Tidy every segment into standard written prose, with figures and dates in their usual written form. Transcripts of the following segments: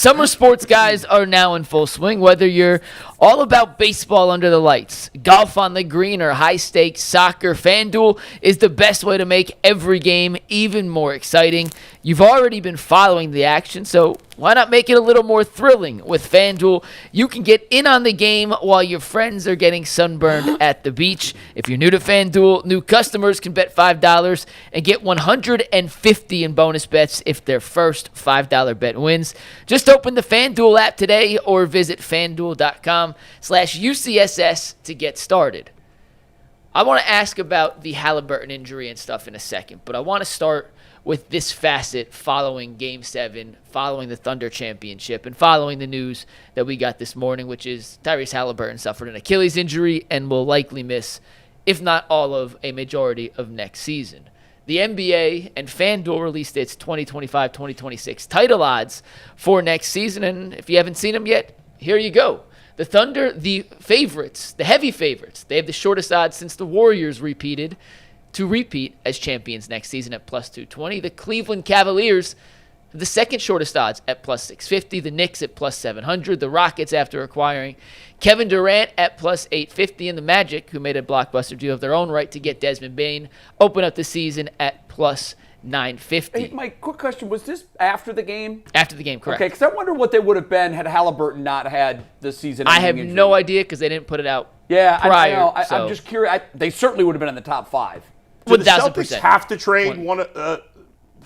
Summer sports guys are now in full swing, whether you're all about baseball under the lights, golf on the green, or high-stakes soccer. FanDuel is the best way to make every game even more exciting. You've already been following the action, so why not make it a little more thrilling? With FanDuel, you can get in on the game while your friends are getting sunburned at the beach. If you're new to FanDuel, new customers can bet $5 and get $150 in bonus bets if their first $5 bet wins. Just open the FanDuel app today or visit FanDuel.com/UCSS to get started. I want to ask about the Haliburton injury and stuff in a second, but I want to start with this facet following Game 7, following the Thunder Championship, and following the news that we got this morning, which is Tyrese Haliburton suffered an Achilles injury and will likely miss, if not all of, a majority of next season. The NBA and FanDuel released its 2025-2026 title odds for next season, and if you haven't seen them yet, here you go. The Thunder, the favorites, the heavy favorites, they have the shortest odds since the Warriors repeat as champions next season at plus 220. The Cleveland Cavaliers, the second shortest odds at plus 650. The Knicks at plus 700. The Rockets, after acquiring Kevin Durant, at plus 850. And the Magic, who made a blockbuster deal of their own right to get Desmond Bane, open up the season at plus 950. Hey, Mike, quick question. Was this after the game? After the game, correct. Okay, because I wonder what they would have been had Haliburton not had the season. I have no idea because they didn't put it out prior. I know. I'm just curious. They certainly would have been in the top 5. Do the Celtics have to trade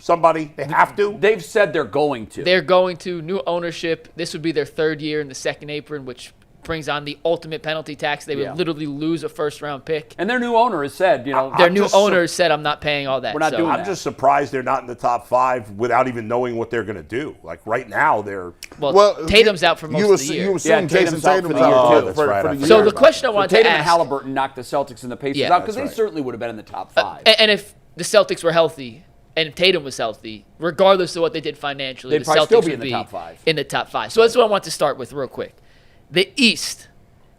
somebody? They have to? They've said they're going to. They're going to. New ownership. This would be their third year in the second apron, which brings on the ultimate penalty tax. They would literally lose a first-round pick. And their new owner has said, I'm not paying all that. We're not doing that. I'm just surprised they're not in the top 5 without even knowing what they're going to do. Like right now, they're Tatum's out for most of the year. You assume Tatum's out for the year, too. That's right. So the question I wanted to Tatum ask, and Haliburton knocked the Celtics and the Pacers out because they certainly would have been in the top 5. And if the Celtics were healthy and if Tatum was healthy, regardless of what they did financially, they'd the probably Celtics still be would in the top 5. In the top 5. So that's what I want to start with real quick. The East.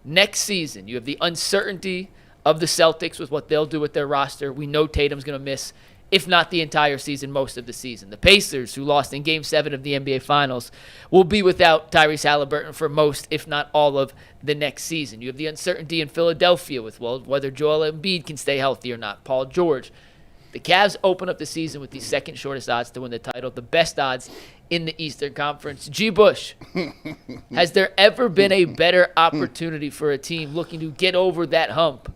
Next season, you have the uncertainty of the Celtics with what they'll do with their roster. We know Tatum's going to miss, if not the entire season, most of the season. The Pacers, who lost in Game 7 of the NBA Finals, will be without Tyrese Haliburton for most, if not all, of the next season. You have the uncertainty in Philadelphia with whether Joel Embiid can stay healthy or not. Paul George. The Cavs open up the season with the second shortest odds to win the title, the best odds in the Eastern Conference. G. Bush, has there ever been a better opportunity for a team looking to get over that hump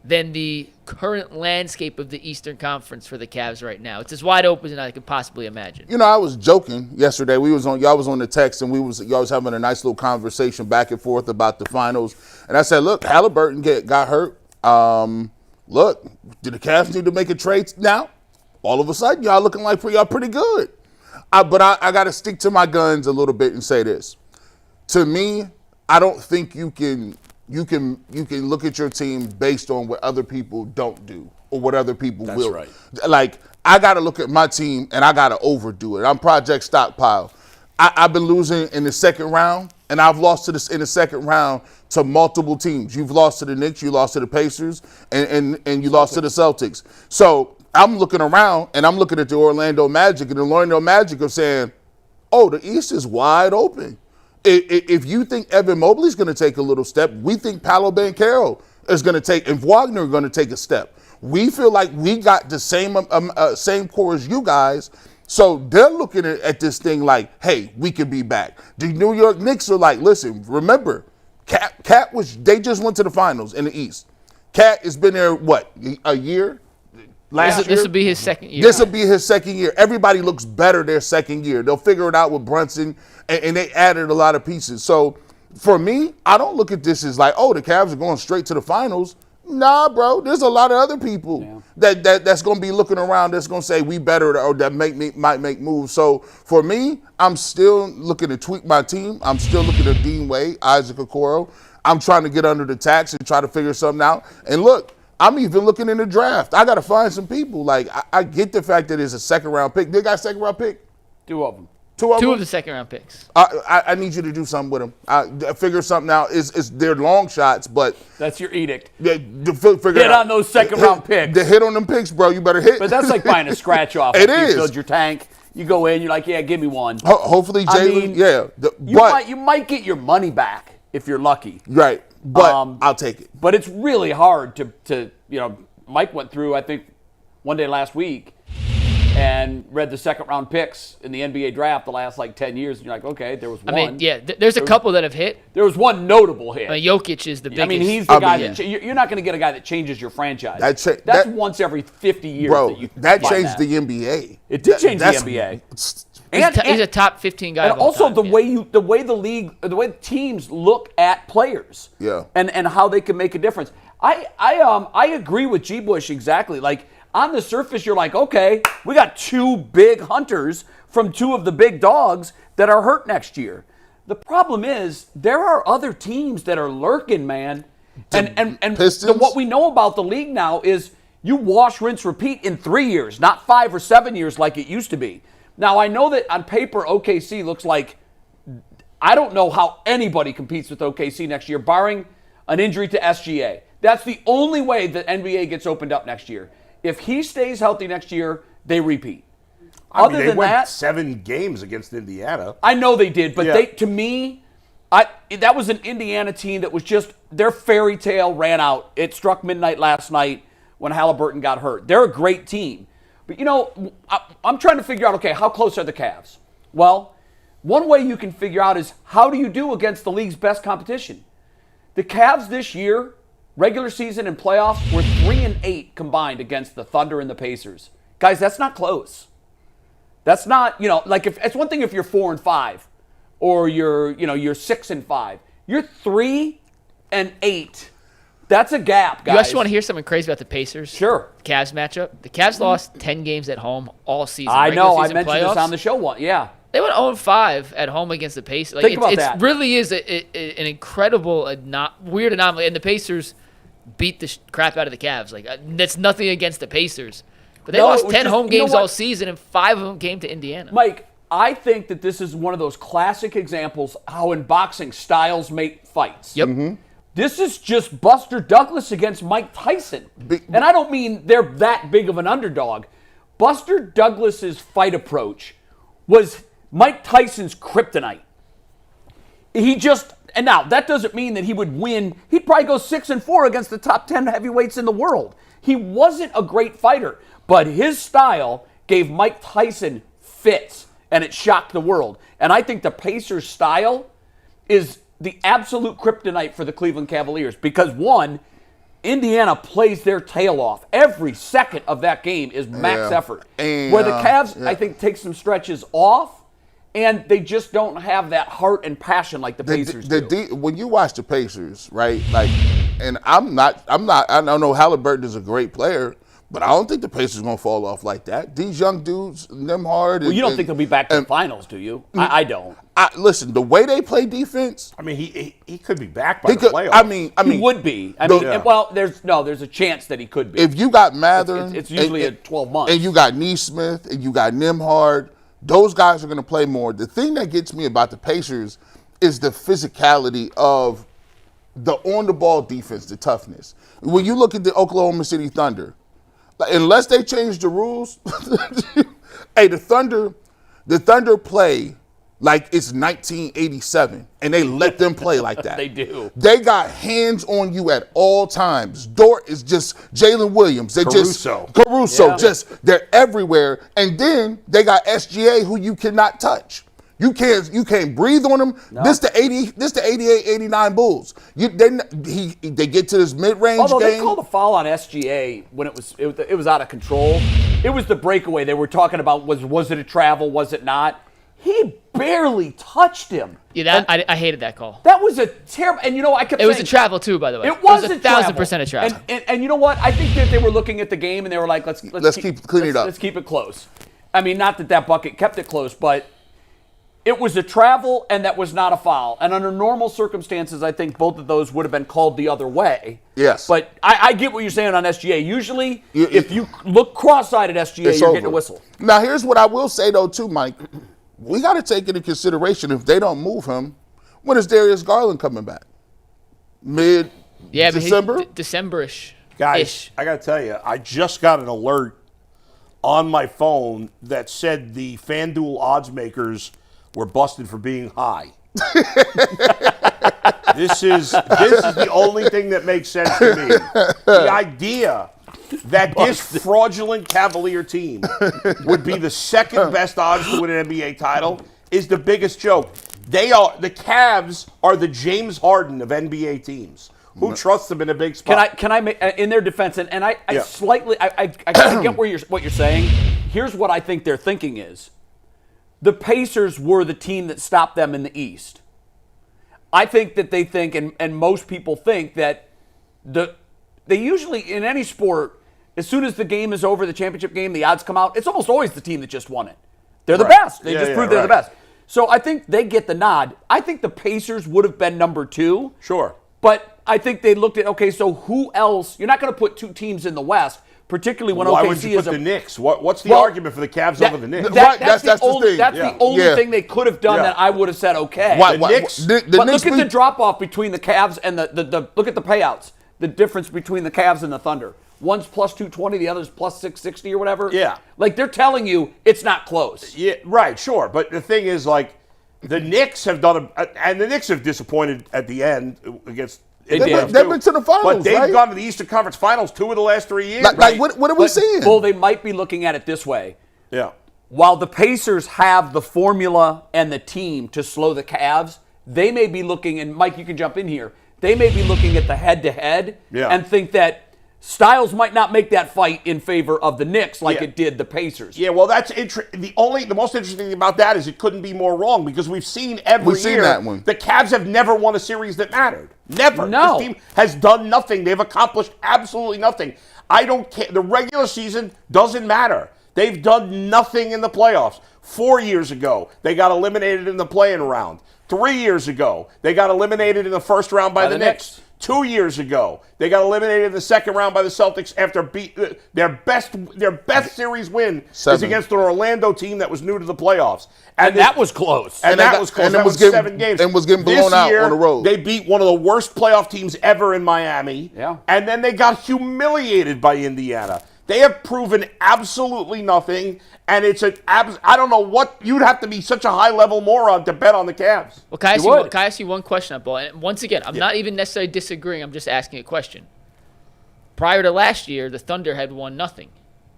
than the current landscape of the Eastern Conference for the Cavs right now? It's as wide open as I could possibly imagine. You know, I was joking yesterday. Y'all was on the text, and y'all was having a nice little conversation back and forth about the finals. And I said, look, Haliburton got hurt. Look, do the Cavs need to make a trade now? All of a sudden, y'all looking like y'all pretty good. But I got to stick to my guns a little bit and say this. To me, I don't think you can look at your team based on what other people don't do or what other people will. That's right. Like, I got to look at my team and I got to overdo it. I'm Project Stockpile. I've been losing in the second round, and I've lost in the second round to multiple teams. You've lost to the Knicks, you lost to the Pacers, and you lost to the Celtics. So I'm looking around, and I'm looking at the Orlando Magic, and the Orlando Magic are saying, oh, the East is wide open. If you think Evan Mobley's going to take a little step, we think Paolo Banchero is going to take, and Wagner are going to take a step. We feel like we got the same core as you guys. So they're looking at this thing like, hey, we could be back. The New York Knicks are like, listen, remember, they just went to the finals in the East. Cat has been there, a year? This will be his second year. This will be his second year. Everybody looks better their second year. They'll figure it out with Brunson, and they added a lot of pieces. So for me, I don't look at this as like, oh, the Cavs are going straight to the finals. Nah, bro, there's a lot of other people that's going to be looking around that's going to say we better or that might make moves. So for me, I'm still looking to tweak my team. I'm still looking at Dean Wade, Isaac Okoro. I'm trying to get under the tax and try to figure something out. And look, I'm even looking in the draft. I got to find some people. Like, I get the fact that it's a second-round pick. They got a second-round pick? 2 of them. Two of the second-round picks. I need you to do something with them. Figure something out. They're long shots, but that's your edict. Hit on those second-round picks. The hit on them picks, bro. You better hit. But that's like buying a scratch-off. It You is. filled your tank. You go in, you're like, yeah, give me one. Hopefully, Jalen. You might get your money back if you're lucky. Right, but I'll take it. But it's really hard to Mike went through, I think, one day last week and read the second-round picks in the NBA draft the last, 10 years. And you're like, okay, there was one. There's a couple that have hit. There was one notable hit. Jokic is the biggest. He's the guy that you're not going to get a guy that changes your franchise. That's once every 50 years. Bro, that changed the NBA. It did change the NBA. He's a top 15 guy. And also the way the teams look at players. Yeah. And how they can make a difference. I agree with G. Bush exactly. On the surface, you're like, okay, we got two big hunters from two of the big dogs that are hurt next year. The problem is there are other teams that are lurking, man. And what we know about the league now is you wash, rinse, repeat in 3 years, not 5 or 7 years like it used to be. Now, I know that on paper, OKC looks like I don't know how anybody competes with OKC next year, barring an injury to SGA. That's the only way the NBA gets opened up next year. If he stays healthy next year, they repeat. They went 7 games against Indiana. I know they did, but that was an Indiana team that was just, their fairy tale ran out. It struck midnight last night when Haliburton got hurt. They're a great team. But, I'm trying to figure out, okay, how close are the Cavs? Well, one way you can figure out is how do you do against the league's best competition? The Cavs this year, regular season and playoffs, were 3-8 combined against the Thunder and the Pacers. Guys, that's not close. That's not, if it's one thing if you're 4-5 or you're 6-5. You're 3-8. That's a gap, guys. You guys want to hear something crazy about the Pacers? Sure. Cavs matchup. The Cavs lost 10 games at home all season. I know. I mentioned playoffs. this on the show once. Yeah. They went 0-5 at home against the Pacers. Think about that. It really is an incredible, weird anomaly. And the Pacers beat the crap out of the Cavs. That's nothing against the Pacers. But they lost 10 home games all season, and 5 of them came to Indiana. Mike, I think that this is one of those classic examples how in boxing styles make fights. Yep. Mm-hmm. This is just Buster Douglas against Mike Tyson. And I don't mean they're that big of an underdog. Buster Douglas's fight approach was Mike Tyson's kryptonite. And now that doesn't mean that he would win. He'd probably go 6-4 against the top 10 heavyweights in the world. He wasn't a great fighter, but his style gave Mike Tyson fits, and it shocked the world. And I think the Pacers' style is the absolute kryptonite for the Cleveland Cavaliers because, one, Indiana plays their tail off. Every second of that game is max effort. Where the Cavs, I think, take some stretches off, and they just don't have that heart and passion like the Pacers do. When you watch the Pacers, right, and I don't know, Haliburton is a great player, but I don't think the Pacers are going to fall off like that. These young dudes, Nembhard. Well, you don't think they'll be back to the finals, do you? I don't. Listen, the way they play defense. He could be back by the playoffs. He would be. Well, there's a chance that he could be. If you got Mather, it's usually 12 months. And you got Nesmith, and you got Nembhard, those guys are going to play more. The thing that gets me about the Pacers is the physicality of the on-the-ball defense, the toughness. When you look at the Oklahoma City Thunder, unless they change the rules, hey, the Thunder play like it's 1987, and they let them play like that. They do. They got hands on you at all times. Dort is just Jalen Williams. Caruso. They're everywhere. And then they got SGA, who you cannot touch. You can't breathe on them. No. This the 88, 89 Bulls. They get to this mid-range Although game. They called a foul on SGA when it was out of control. It was the breakaway they were talking about. Was it a travel? Was it not? He barely touched him. Yeah, I hated that call. That was a terrible. And I kept saying. It was a travel too, by the way. It was 1,000% a travel. And you know what? I think that they were looking at the game and they were like, let's clean it up. Let's keep it close. Not that bucket kept it close, but it was a travel and that was not a foul. And under normal circumstances, I think both of those would have been called the other way. Yes. But I get what you're saying on SGA. Usually, if you look cross-eyed at SGA, you're getting a whistle. Now, here's what I will say, though, too, Mike. We got to take into consideration if they don't move him, when is Darius Garland coming back? Mid-December? December-ish. Guys, I got to tell you, I just got an alert on my phone that said the FanDuel odds makers were busted for being high. This is the only thing that makes sense to me. The idea that this fraudulent Cavalier team would be the second best odds to win an NBA title is the biggest joke. The Cavs are the James Harden of NBA teams. Who trusts them in a big spot? Can I make in their defense? And I slightly I kind of get what you're saying. Here's what I think their thinking is: the Pacers were the team that stopped them in the East. I think that they think, and most people think that they usually in any sport, as soon as the game is over, the championship game, the odds come out. It's almost always the team that just won it. They're the best. They just proved they're the best. So I think they get the nod. I think the Pacers would have been number 2. Sure. But I think they looked at, okay, so who else? You're not going to put 2 teams in the West, particularly when Why OKC would you is put the Knicks? What's the argument for the Cavs over the Knicks? That's the thing. only thing they could have done that I would have said okay. The Knicks? But look at the drop-off between the Cavs and the look at the payouts. The difference between the Cavs and the Thunder. One's plus 220, the other's plus 660 or whatever. Yeah. Like they're telling you it's not close. Yeah, right, sure. But the thing is, like, the Knicks have done and the Knicks have disappointed at the end against. They've been to the finals, but they've right? gone to the Eastern Conference Finals 2 of the last 3 years. Like what are we seeing? Well, they might be looking at it this way. Yeah. While the Pacers have the formula and the team to slow the Cavs, they may be looking, and Mike, you can jump in here, they may be looking at the head-to-head and think that Styles might not make that fight in favor of the Knicks like it did the Pacers. Yeah, well, that's the most interesting thing about that is it couldn't be more wrong because we've seen every year that one. The Cavs have never won a series that mattered. Never. No. This team has done nothing. They've accomplished absolutely nothing. I don't care. The regular season doesn't matter. They've done nothing in the playoffs. 4 years ago, they got eliminated in the play-in round. 3 years ago, they got eliminated in the first round by the Knicks. 2 years ago, they got eliminated in the second round by the Celtics after their best series win is against an Orlando team that was new to the playoffs. And that was close. And that was close. That was 7 games. And was getting blown out on the road. They beat one of the worst playoff teams ever in Miami. Yeah. And then they got humiliated by Indiana. They have proven absolutely nothing, and I don't know what you'd have to be such a high-level moron to bet on the Cavs. Well, can I ask you one question, Paul? And once again, I'm not even necessarily disagreeing. I'm just asking a question. Prior to last year, the Thunder had won nothing,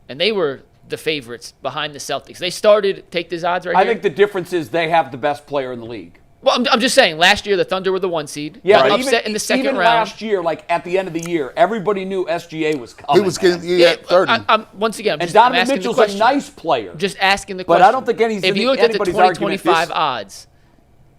and they were the favorites behind the Celtics. They started, take these odds right here. I think the difference is they have the best player in the league. Well, I'm just saying, last year the Thunder were the 1 seed. Yeah, Got upset in the second even round. last year, like at the end of the year, everybody knew SGA was coming. He was getting 30. Once again, and Donovan Mitchell's a nice player. Just asking the question. But I don't think if you looked at the 20-25 odds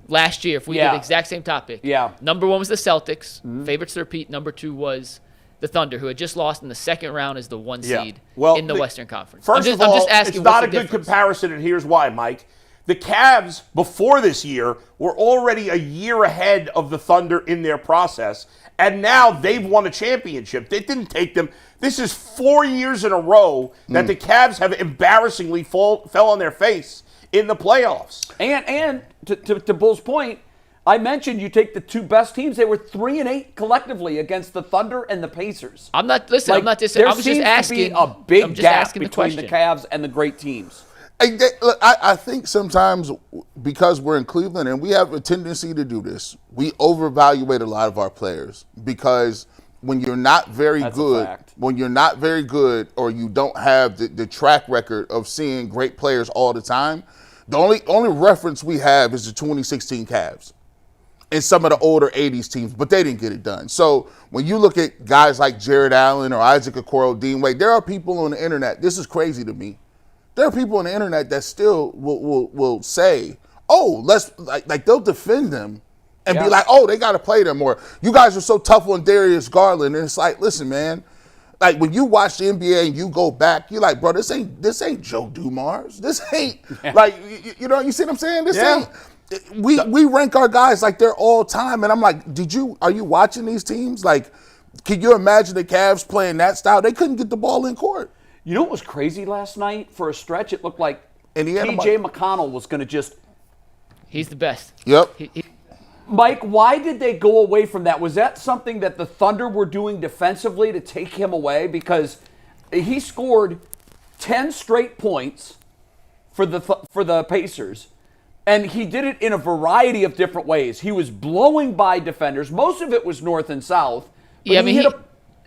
last year, if we did the exact same topic, number 1 was the Celtics, favorites to repeat. Number 2 was the Thunder, who had just lost in the second round as the 1 seed in the Western Conference. First of all, it's not a good comparison, and here's why, Mike. The Cavs, before this year, were already a year ahead of the Thunder in their process, and now they've won a championship. It didn't take them. This is 4 years in a row that the Cavs have embarrassingly fell on their face in the playoffs. And to Bull's point, I mentioned you take the 2 best teams. They were 3-8 collectively against the Thunder and the Pacers. I'm not disagreeing. I was just asking. There seems to be a big gap between the Cavs and the great teams. I think sometimes because we're in Cleveland and we have a tendency to do this, we overvaluate a lot of our players because when you're not very good, or you don't have the track record of seeing great players all the time, the only reference we have is the 2016 Cavs and some of the older 80s teams, but they didn't get it done. So when you look at guys like Jarrett Allen or Isaac Okoro, Dean Wade, there are people on the internet, this is crazy to me, there are people on the internet that still will say, oh, let's like they'll defend them and be like, oh, they got to play them, or you guys are so tough on Darius Garland. And it's like, listen, man, like when you watch the NBA and you go back, you're like, bro, this ain't Joe Dumars. This ain't like you see what I'm saying? This ain't. We rank our guys like they're all time, and I'm like, are you watching these teams? Like, can you imagine the Cavs playing that style? They couldn't get the ball in court. You know what was crazy last night? For a stretch, it looked like T.J. McConnell was going to just... He's the best. Yep. Mike, why did they go away from that? Was that something that the Thunder were doing defensively to take him away? Because he scored 10 straight points for the Pacers, and he did it in a variety of different ways. He was blowing by defenders. Most of it was north and south. Yeah, I mean,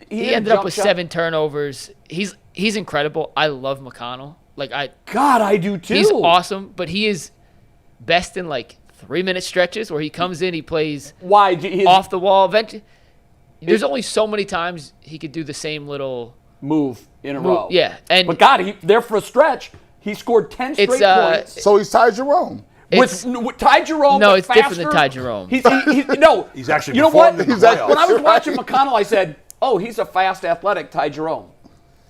he ended up with shot. 7 turnovers. He's incredible. I love McConnell. God, I do too. He's awesome, but he is best in 3-minute stretches where he comes in, he plays off the wall. There's only so many times he could do the same little move in a row. Yeah, but God, there for a stretch, he scored 10 straight points. So he's Ty Jerome. With Ty Jerome, no, but it's faster. different than Ty Jerome. He's actually. You know what? performed in the playoffs. When I was watching McConnell, I said, "Oh, he's a fast, athletic Ty Jerome."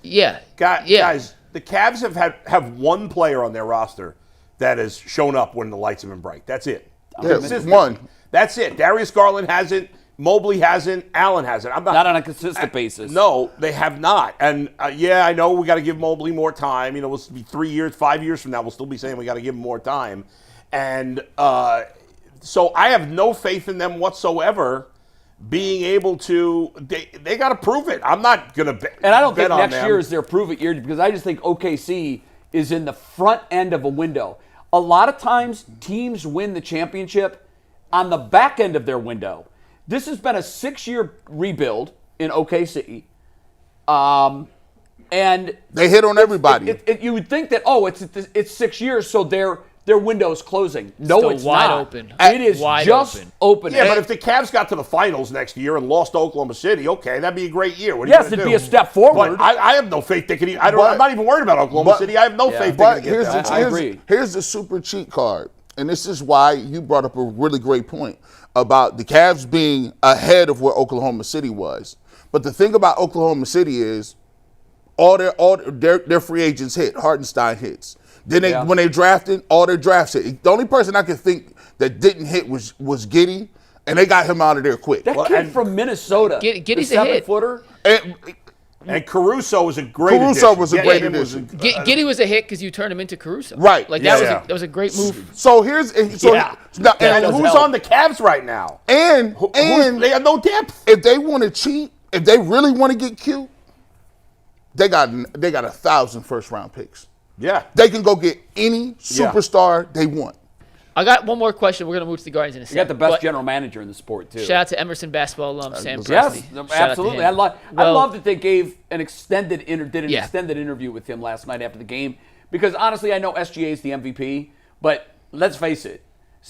Yeah, Guys, the Cavs have one player on their roster that has shown up when the lights have been bright. That's it. Yeah, one. That's it. Darius Garland hasn't. Mobley hasn't. Allen hasn't. Not on a consistent basis. No, they have not. And I know we got to give Mobley more time. We'll be 3 years, 5 years from now, we'll still be saying we got to give him more time. And so I have no faith in them whatsoever being able to. They got to prove it. I'm not going to bet. And I don't think on next them. year is their prove it year, because I just think OKC is in the front end of a window. A lot of times teams win the championship on the back end of their window. This has been a 6-year rebuild in OKC. And they hit on everybody. You would think that, it's 6 years, so their window's closing. No, still it's wide not. open. It is wide just open. Yeah, but if the Cavs got to the finals next year and lost to Oklahoma City, okay, that'd be a great year. What are you Yes, gonna it'd do? be a step forward. But I have no faith they can. I'm not even worried about Oklahoma City. I have no faith they can get that. I agree. Here's the super cheat card, and this is why you brought up a really great point about the Cavs being ahead of where Oklahoma City was. But the thing about Oklahoma City is all their free agents hit. Hartenstein hits. Then when they drafted, all their drafts hit. The only person I could think that didn't hit was Giddey, and they got him out of there quick. That kid from Minnesota, Giddey's a hit. 7-footer. And Caruso was a great Caruso addition. was a great addition. Giddey was a hit because you turned him into Caruso. Right. That was a great move. So here's And who's on the Cavs right now? And they have no depth. If they want to cheat, if they really want to get cute, they got 1,000 first-round picks. Yeah. They can go get any superstar they want. I got one more question. We're going to move to the Guardians in a second. You got the best general manager in the sport, too. Shout out to Emerson basketball alum Sam Presti. Yes, Shout absolutely. out to him. I love that they gave an extended interview with him last night after the game, because honestly, I know SGA is the MVP, but let's face it,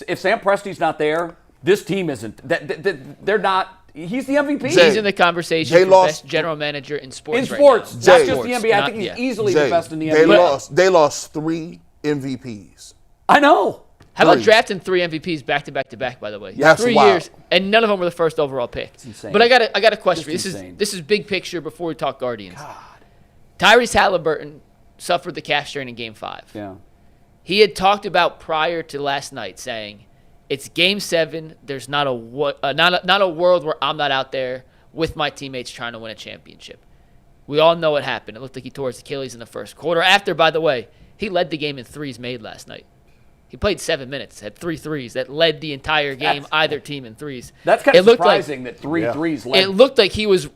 if Sam Presti's not there, this team isn't. They're not. He's the MVP. He's in the conversation for best general manager in sports. In sports, right now. not just the NBA. I think he's easily the best in the NBA. NBA. They lost 3 MVPs. I know. How about drafting 3 MVPs back to back to back? By the way, That's 3 wild. years, and none of them were the first overall pick. It's insane. But I got a question for you. Insane. This is big picture before we talk Guardians. God. Tyrese Haliburton suffered the calf strain in Game 5. Yeah. He had talked about prior to last night saying, it's Game 7. There's not a world where I'm not out there with my teammates trying to win a championship. We all know what happened. It looked like he tore his Achilles in the first quarter. After, by the way, he led the game in threes made last night. He played 7 minutes, had 3 threes that led the entire game, either team in threes. That's kind of surprising that 3 threes led. It looked like he was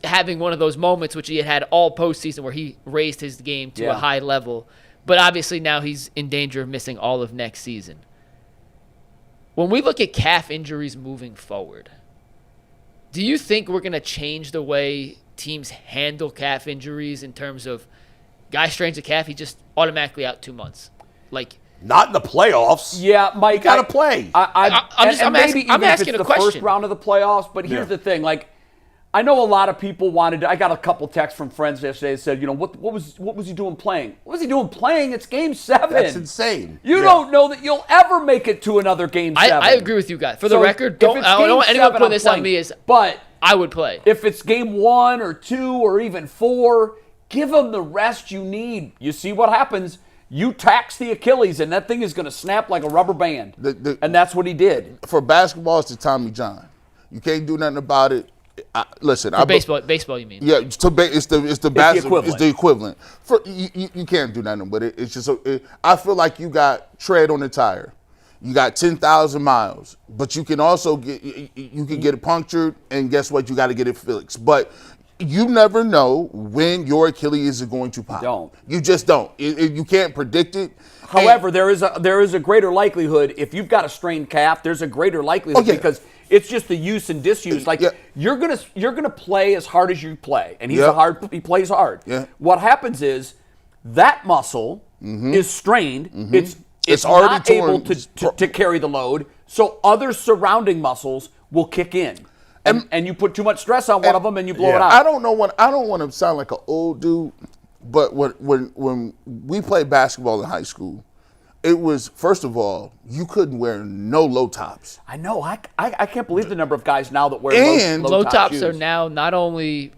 having one of those moments which he had all postseason where he raised his game to a high level. But obviously now he's in danger of missing all of next season. When we look at calf injuries moving forward, do you think we're going to change the way teams handle calf injuries in terms of guy strains a calf, he just automatically out 2 months? Not in the playoffs. Yeah, Mike. You got to play. I'm asking a question. First round of the playoffs, but here's the thing. I know a lot of people wanted to. I got a couple texts from friends yesterday that said, what was he doing playing? What was he doing playing? It's Game 7. That's insane. You don't know that you'll ever make it to another Game 7. I agree with you guys. For the record, I don't want anyone putting this on me. But I would play. If it's Game 1 or 2 or even 4, give them the rest you need. You see what happens. You tax the Achilles, and that thing is going to snap like a rubber band. And that's what he did. For basketball, it's the Tommy John. You can't do nothing about it. Listen, baseball, you mean? Yeah, it's the basketball. It's the equivalent. You can't do nothing with it. It's just I feel like you got tread on the tire. You got 10,000 miles, but you can also get it punctured, and guess what? You got to get it fixed. But you never know when your Achilles is going to pop. Don't. You just don't. You can't predict it. However, there is a greater likelihood if you've got a strained calf. There's a greater likelihood because it's just the use and disuse. Like you're gonna play as hard as you play, and he plays hard. Yeah. What happens is that muscle is strained. It's already not torn. able to carry the load, so other surrounding muscles will kick in. And you put too much stress on one of them, and you blow it out. I don't want to sound like an old dude, but when we played basketball in high school, it was, first of all, you couldn't wear no low tops. I know. I can't believe the number of guys now that wear Low tops shoes. are now not only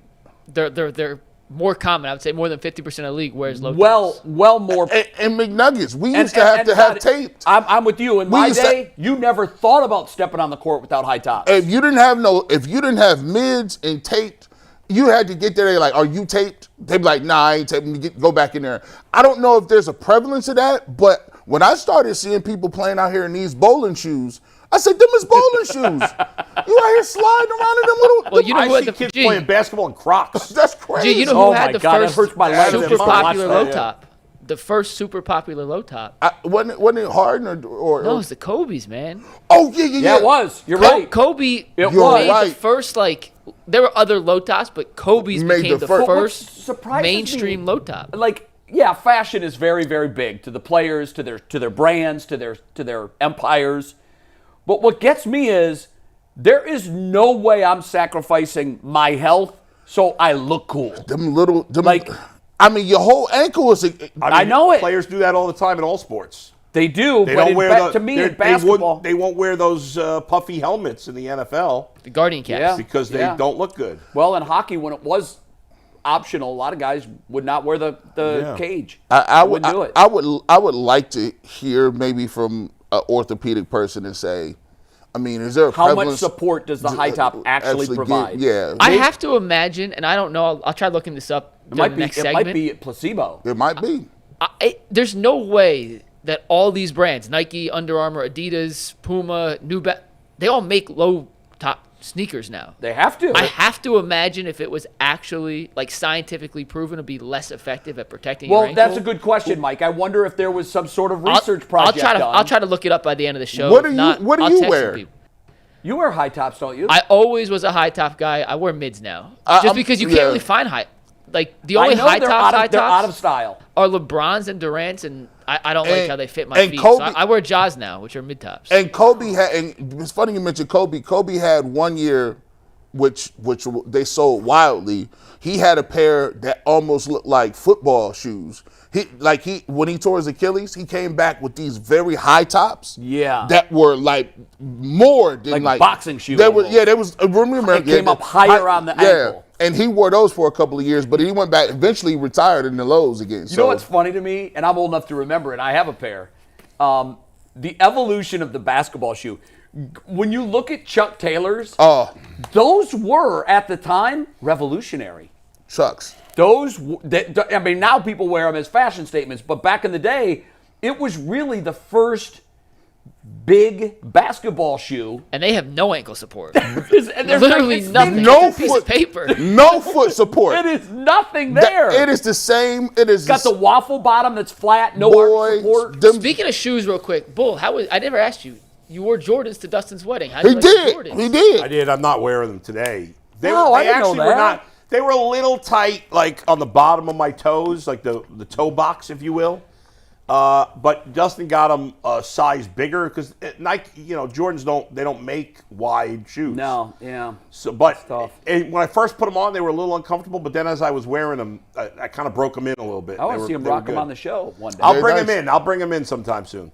they're more common. I would say more than 50% of the league wears low tops. Well more. And McNuggets, we used to have taped. I'm with you. In my day, you never thought about stepping on the court without high tops. If you didn't have mids and taped, you had to get there. They're like, "Are you taped?" They'd be like, "Nah, I ain't taped." Go back in there. I don't know if there's a prevalence of that, but when I started seeing people playing out here in these bowling shoes, I said, "Them is bowling shoes." You out here sliding around in them little. Well, you know I what? see kids playing basketball in Crocs. That's crazy. You know who Oh had my the God, that first hurts my legs super every time I popular watch low that. top? The first super popular low top. Wasn't it Harden or No, it's the Kobe's, man. Oh yeah. Yeah, it was. You're right. Kobe It made was. Right. the first, like, there were other low tops, but Kobe's Made became the the first- What first surprises mainstream me- low top. Like, yeah, fashion is very, very big to the players, to their brands, to their empires. But what gets me is there is no way I'm sacrificing my health so I look cool. I mean, your whole ankle is. I know it. Players do that all the time in all sports. They do, They but don't wear to me, in basketball, They won't wear those puffy helmets in the NFL The Guardian caps. Yeah. because they don't look good. well, in hockey, when it was optional, a lot of guys would not wear the cage. I would wouldn't do it. I would like to hear maybe from an orthopedic person and say, I mean, is there a How much prevalence support does the high top actually give? provide? Yeah, I have to imagine, and I don't know, I'll try looking this up It during might the be. next It segment. might be placebo. it might be. There's no way that all these brands, Nike, Under Armour, Adidas, Puma, they all make low top sneakers now. They have to. I have to imagine if it was actually, like, scientifically proven to be less effective at protecting Well, your ankle. that's a good question, Mike. I wonder if there was some sort of research project I'll done. try to look it up by the end of the show. What do If you- not, what do I'll you text wear? people. You wear high tops, don't you? I always was a high top guy. I wear mids now, just because you can't really find high. Like, the only know high they're tops they're out of style. are LeBrons and Durant's, and I don't like And- how they fit my and feet. Kobe- So I wear Jaws now, which are mid tops. And Kobe had, and it's funny you mentioned Kobe. Kobe had one year, which they sold wildly. He had a pair that almost looked like football shoes. When he tore his Achilles, he came back with these very high tops. Yeah. That were like more than Like boxing shoe There was almost. there was remember It came up higher on the ankle. And he wore those for a couple of years, but he went back. Eventually, retired in the lows again. You know what's funny to me, and I'm old enough to remember it. I have a pair. The evolution of the basketball shoe. When you look at Chuck Taylor's, those were at the time revolutionary. Chucks. Now people wear them as fashion statements, but back in the day, it was really the first big basketball shoe. And they have no ankle support. There's Literally nothing. no It's a piece foot- of paper. No foot support. It is nothing there. It is the same. It is Got the waffle bottom that's flat, no arch support. Speaking of shoes, real quick, Bull, I never asked you. You wore Jordans to Dustin's wedding. How He did you like did. Jordans? He did. I did. I'm not wearing them today. They I didn't know actually were that. not. They were a little tight, like on the bottom of my toes, like the toe box, if you will. But Dustin got them a size bigger because Nike, Jordans don't make wide shoes. No, yeah. So, but tough. when I first put them on, they were a little uncomfortable. But then as I was wearing them, I kind of broke them in a little bit. I want to see him rock them on the show one day. I'll bring nice. them in. I'll bring them in sometime soon.